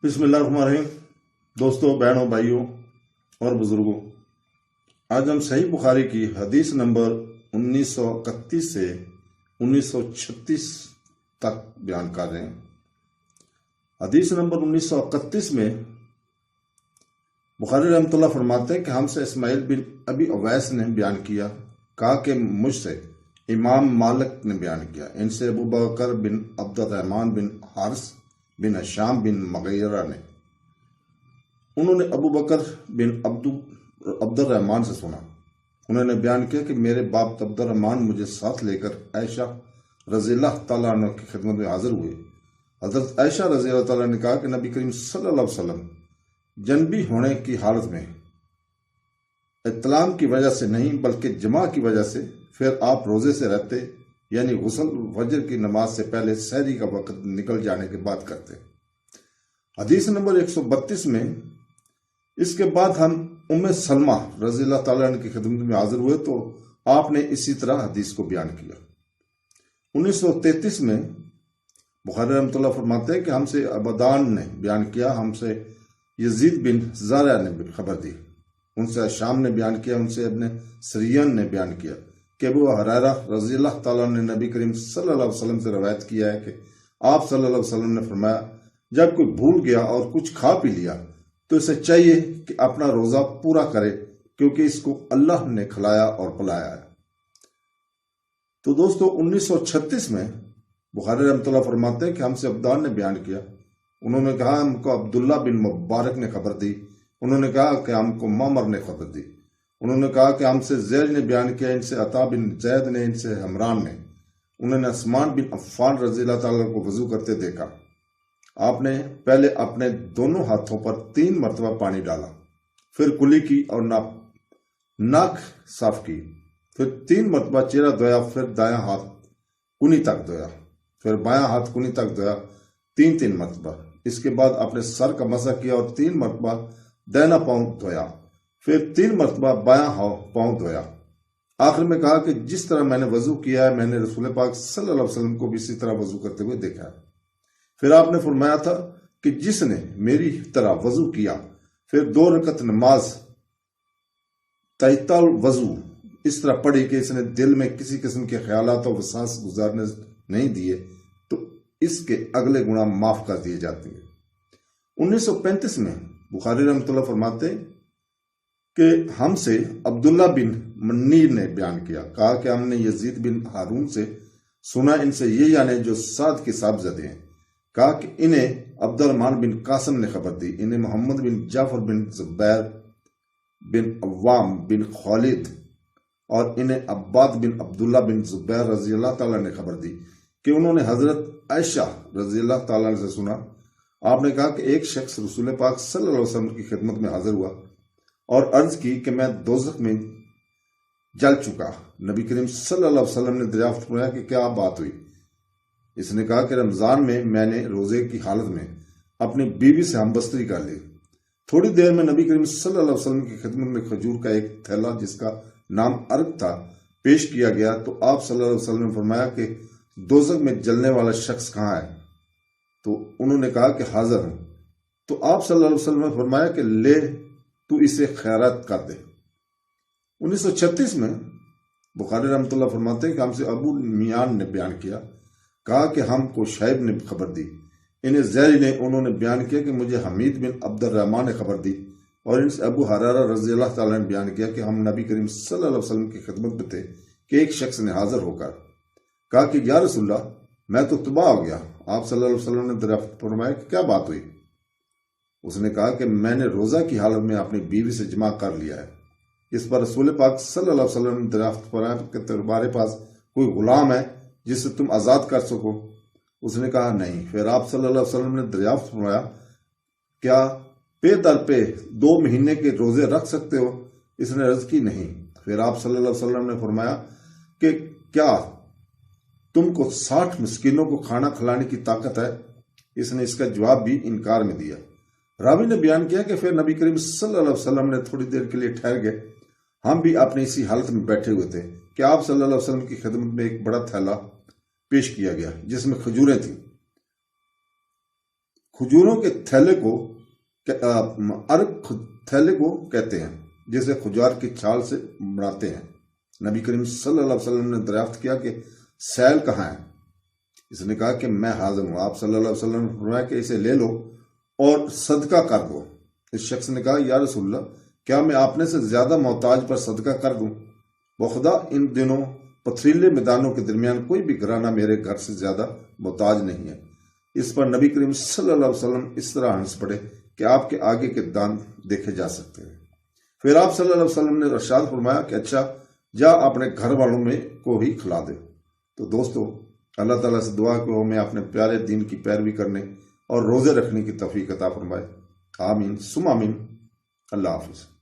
بسم اللہ الرحمن الرحیم۔ دوستوں، بہنوں، بھائیوں اور بزرگوں، آج ہم صحیح بخاری کی حدیث نمبر 1931 سے 1936 تک بیان کر رہے ہیں۔ حدیث نمبر 1931 میں بخاری رحمۃ اللہ فرماتے ہیں کہ ہم سے اسماعیل بن ابی اویس نے بیان کیا، کہا کہ مجھ سے امام مالک نے بیان کیا، ان سے ابو بکر بن عبد الرحمن بن حارث بن ہشام بن مغیرہ نے، انہوں نے ابو بکر بن عبد الرحمن سے سنا، انہوں نے بیان کیا کہ میرے باپ عبد الرحمن مجھے ساتھ لے کر عائشہ رضی اللہ تعالیٰ عنہ کی خدمت میں حاضر ہوئے۔ حضرت عائشہ رضی اللہ تعالیٰ نے کہا کہ نبی کریم صلی اللہ علیہ وسلم جنبی ہونے کی حالت میں احتلام کی وجہ سے نہیں بلکہ جماع کی وجہ سے پھر آپ روزے سے رہتے، یعنی غسل فجر کی نماز سے پہلے سحری کا وقت نکل جانے کے بعد کرتے۔ حدیث نمبر 132 میں اس کے بعد ہم ام سلمہ رضی اللہ تعالیٰ عنہ کی خدمت میں حاضر ہوئے تو آپ نے اسی طرح حدیث کو بیان کیا۔ 1933 میں بخاری رحمۃ اللہ فرماتے ہیں کہ ہم سے عبدان نے بیان کیا، ہم سے یزید بن زارع نے خبر دی، ان سے شام نے بیان کیا، ان سے ابن سریان نے بیان کیا کہ ابو ہریرہ رضی اللہ تعالیٰ نے نبی کریم صلی اللہ علیہ وسلم سے روایت کیا ہے کہ آپ صلی اللہ علیہ وسلم نے فرمایا، جب کوئی بھول گیا اور کچھ کھا پی لیا تو اسے چاہیے کہ اپنا روزہ پورا کرے، کیونکہ اس کو اللہ نے کھلایا اور پلایا ہے۔ تو دوستو، 1936 میں بخاری رحمۃ اللہ فرماتے ہیں کہ ہم سے عبدان نے بیان کیا، انہوں نے کہا ہم کو عبداللہ بن مبارک نے خبر دی، انہوں نے کہا کہ ہم کو معمر نے خبر دی، انہوں نے کہا کہ ہم سے زید نے بیان کیا، ان سے عطا بن زید نے، ان سے حمران نے، انہوں نے عثمان بن عفان رضی اللہ تعالیٰ کو وضو کرتے دیکھا، آپ نے پہلے اپنے دونوں ہاتھوں پر 3 مرتبہ پانی ڈالا، پھر کلی کی اور ناک صاف کی، پھر 3 مرتبہ چہرہ دھویا، پھر دایاں ہاتھ کنی تک دھویا، پھر بایاں ہاتھ کنی تک دھویا 3 مرتبہ، اس کے بعد اپنے سر کا مسح کیا اور 3 مرتبہ دائنا پاؤں دھویا، پھر 3 مرتبہ بایاں پاؤں دھویا، آخر میں کہا کہ جس طرح میں نے وضو کیا ہے میں نے رسول پاک صلی اللہ علیہ وسلم کو بھی اسی طرح وضو کرتے ہوئے دیکھا ہے۔ پھر آپ نے فرمایا تھا کہ جس نے میری طرح وضو کیا پھر 2 رکعت نماز تحت الوضو اس طرح پڑھی کہ اس نے دل میں کسی قسم کے خیالات و وسواس گزارنے نہیں دیے تو اس کے اگلے گناہ معاف کر دیے جاتے ہیں۔ 1935 میں بخاری رحمۃ اللہ فرماتے کہ ہم سے عبداللہ بن منیر نے بیان کیا، کہا کہ ہم نے یزید بن ہارون سے سنا، ان سے یہ یعنی جو سعد کے صاحبزادے ہیں، کہا کہ انہیں عبد الرحمن بن قاسم نے خبر دی، انہیں محمد بن جعفر بن زبیر بن عوام بن خالد اور انہیں عباد بن عبداللہ بن زبیر رضی اللہ تعالیٰ نے خبر دی کہ انہوں نے حضرت عائشہ رضی اللہ تعالیٰ سے سنا، آپ نے کہا کہ ایک شخص رسول پاک صلی اللہ علیہ وسلم کی خدمت میں حاضر ہوا اور عرض کی کہ میں دوزخ میں جل چکا، نبی کریم صلی اللہ علیہ وسلم نے دریافت فرمایا کہ کیا بات ہوئی؟ اس نے کہا کہ رمضان میں نے روزے کی حالت میں اپنی بیوی سے ہم بستری کر لی، تھوڑی دیر میں نبی کریم صلی اللہ علیہ وسلم کی خدمت میں کھجور کا ایک تھیلا جس کا نام ارگ تھا پیش کیا گیا تو آپ صلی اللہ علیہ وسلم نے فرمایا کہ دوزخ میں جلنے والا شخص کہاں ہے؟ تو انہوں نے کہا کہ حاضر ہوں، تو آپ صلی اللہ علیہ وسلم نے فرمایا کہ لے تو اسے خیرات کر دے۔ 1936 میں بخاری رحمۃ اللہ فرماتے ہیں کہ ہم سے ابو میان نے بیان کیا، کہا کہ ہم کو شعیب نے خبر دی، انہیں زیری نے، انہوں نے بیان کیا کہ مجھے حمید بن عبد الرحمن نے خبر دی، اور ان سے ابو ہریرہ رضی اللہ تعالیٰ نے بیان کیا کہ ہم نبی کریم صلی اللہ علیہ وسلم کی خدمت میں تھے کہ ایک شخص نے حاضر ہو کر کہا کہ یا رسول اللہ میں تو تباہ ہو گیا، آپ صلی اللہ علیہ وسلم نے دریافت فرمایا کہ کیا بات ہوئی؟ اس نے کہا کہ میں نے روزہ کی حالت میں اپنی بیوی سے جماع کر لیا ہے۔ اس پر رسول پاک صلی اللہ علیہ وسلم نے دریافت فرمایا کہ تمہارے پاس کوئی غلام ہے جس سے تم آزاد کر سکو؟ اس نے کہا نہیں۔ پھر آپ صلی اللہ علیہ وسلم نے دریافت فرمایا کیا پے در پے 2 مہینے کے روزے رکھ سکتے ہو؟ اس نے عرض کی نہیں۔ پھر آپ صلی اللہ علیہ وسلم نے فرمایا کہ کیا تم کو 60 مسکینوں کو کھانا کھلانے کی طاقت ہے؟ اس نے اس کا جواب بھی انکار میں دیا۔ راوی نے بیان کیا کہ پھر نبی کریم صلی اللہ علیہ وسلم نے تھوڑی دیر کے لیے ٹھہر گئے، ہم بھی اپنی اسی حالت میں بیٹھے ہوئے تھے کہ آپ صلی اللہ علیہ وسلم کی خدمت میں ایک بڑا تھیلا پیش کیا گیا جس میں کھجوریں تھیں، کھجوروں کے تھیلے کو ارک تھیلے کو کہتے ہیں جسے کھجور کی چھال سے بناتے ہیں۔ نبی کریم صلی اللہ علیہ وسلم نے دریافت کیا کہ سیل کہاں ہے؟ اس نے کہا کہ میں حاضر ہوں۔ آپ صلی اللہ علیہ وسلم نے فرمایا کہ اسے لے لو اور صدقہ کر دو۔ اس شخص نے کہا یا رسول اللہ، کیا میں آپ نے سے زیادہ محتاج پر صدقہ کر دوں؟ بخدا ان دنوں پتھریلے میدانوں کے درمیان کوئی بھی گھرانہ میرے گھر سے زیادہ محتاج نہیں ہے۔ اس پر نبی کریم صلی اللہ علیہ وسلم اس طرح ہنس پڑے کہ آپ کے آگے کے دان دیکھے جا سکتے ہیں۔ پھر آپ صلی اللہ علیہ وسلم نے ارشاد فرمایا کہ اچھا جا اپنے گھر والوں میں کو ہی کھلا دے۔ تو دوستو، اللہ تعالیٰ سے دعا کہ وہ ہمیں اپنے پیارے دین کی پیروی کرنے اور روزے رکھنے کی توفیق عطا فرمائے۔ آمین ثم آمین۔ اللہ حافظ۔